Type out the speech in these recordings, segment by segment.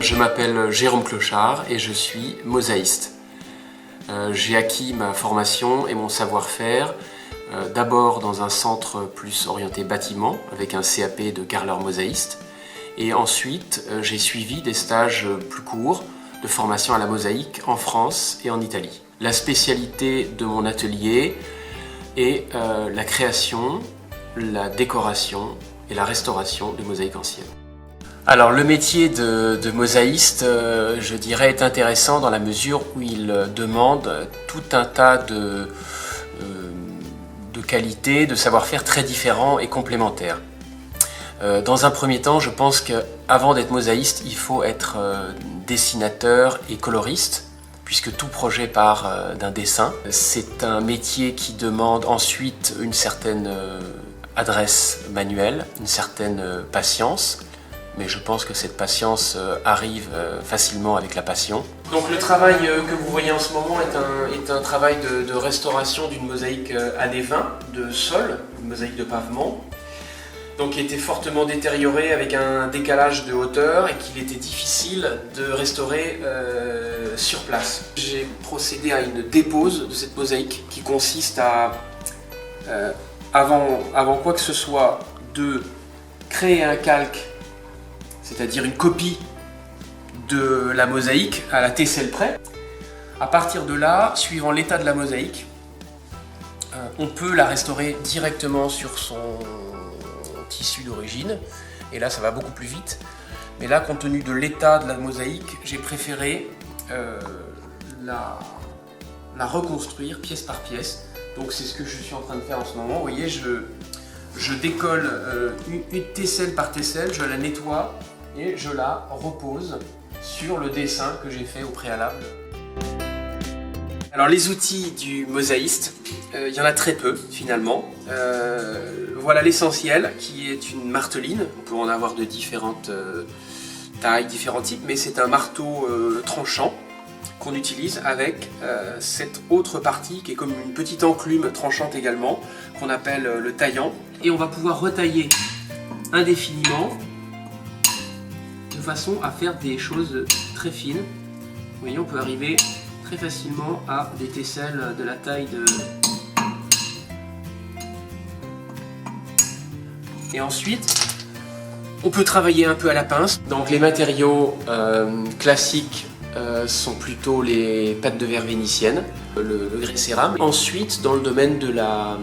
Je m'appelle Jérôme Clochard et je suis mosaïste. J'ai acquis ma formation et mon savoir-faire d'abord dans un centre plus orienté bâtiment avec un CAP de carreleur mosaïste, et ensuite j'ai suivi des stages plus courts de formation à la mosaïque en France et en Italie. La spécialité de mon atelier est la création, la décoration et la restauration de mosaïques anciennes. Alors le métier de mosaïste, je dirais, est intéressant dans la mesure où il demande tout un tas de qualités, de savoir-faire très différents et complémentaires. Dans un premier temps, je pense qu'avant d'être mosaïste, il faut être dessinateur et coloriste, puisque tout projet part d'un dessin. C'est un métier qui demande ensuite une certaine adresse manuelle, une certaine patience. Mais je pense que cette patience arrive facilement avec la passion. Donc le travail que vous voyez en ce moment est un travail de restauration d'une mosaïque années 20 de sol, une mosaïque de pavement, donc qui était fortement détériorée avec un décalage de hauteur et qu'il était difficile de restaurer sur place. J'ai procédé à une dépose de cette mosaïque qui consiste à, avant quoi que ce soit, de créer un calque, c'est-à-dire une copie de la mosaïque à la tesselle près. À partir de là, suivant l'état de la mosaïque, on peut la restaurer directement sur son tissu d'origine, et là ça va beaucoup plus vite. Mais là, compte tenu de l'état de la mosaïque, j'ai préféré la reconstruire pièce par pièce. Donc c'est ce que je suis en train de faire en ce moment. Vous voyez, je décolle une tesselle par tesselle, je la nettoie et je la repose sur le dessin que j'ai fait au préalable. Alors les outils du mosaïste, il y en a très peu finalement. Voilà l'essentiel, qui est une marteline. On peut en avoir de différentes tailles, différents types, mais c'est un marteau tranchant qu'on utilise avec cette autre partie qui est comme une petite enclume tranchante également, qu'on appelle le taillant. Et on va pouvoir retailler indéfiniment de façon à faire des choses très fines. Vous voyez, on peut arriver très facilement à des tesselles de la taille de... Et ensuite, on peut travailler un peu à la pince. Donc les matériaux classiques sont plutôt les pâtes de verre vénitiennes, le grès cérame. Ensuite, dans le domaine de la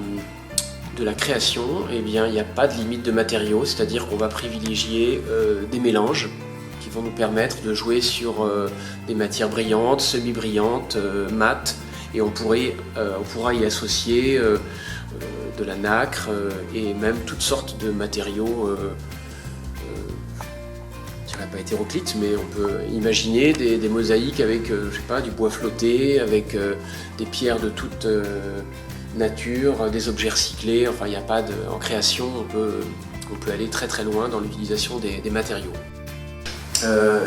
création, eh bien, il n'y a pas de limite de matériaux, c'est-à-dire qu'on va privilégier des mélanges qui vont nous permettre de jouer sur des matières brillantes, semi-brillantes, mates, et on pourra y associer de la nacre et même toutes sortes de matériaux, je dirais pas hétéroclites, mais on peut imaginer des mosaïques avec je sais pas, du bois flotté, avec des pierres de toute nature, des objets recyclés. Enfin, il n'y a pas de... En création, on peut aller très très loin dans l'utilisation des matériaux.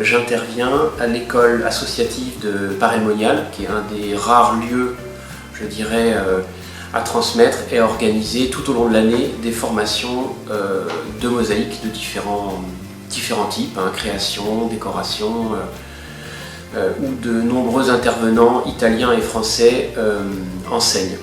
J'interviens à l'école associative de Paray-le-Monial, qui est un des rares lieux, je dirais, à transmettre et à organiser tout au long de l'année des formations de mosaïques de différents types, hein, création, décoration, où de nombreux intervenants italiens et français enseignent.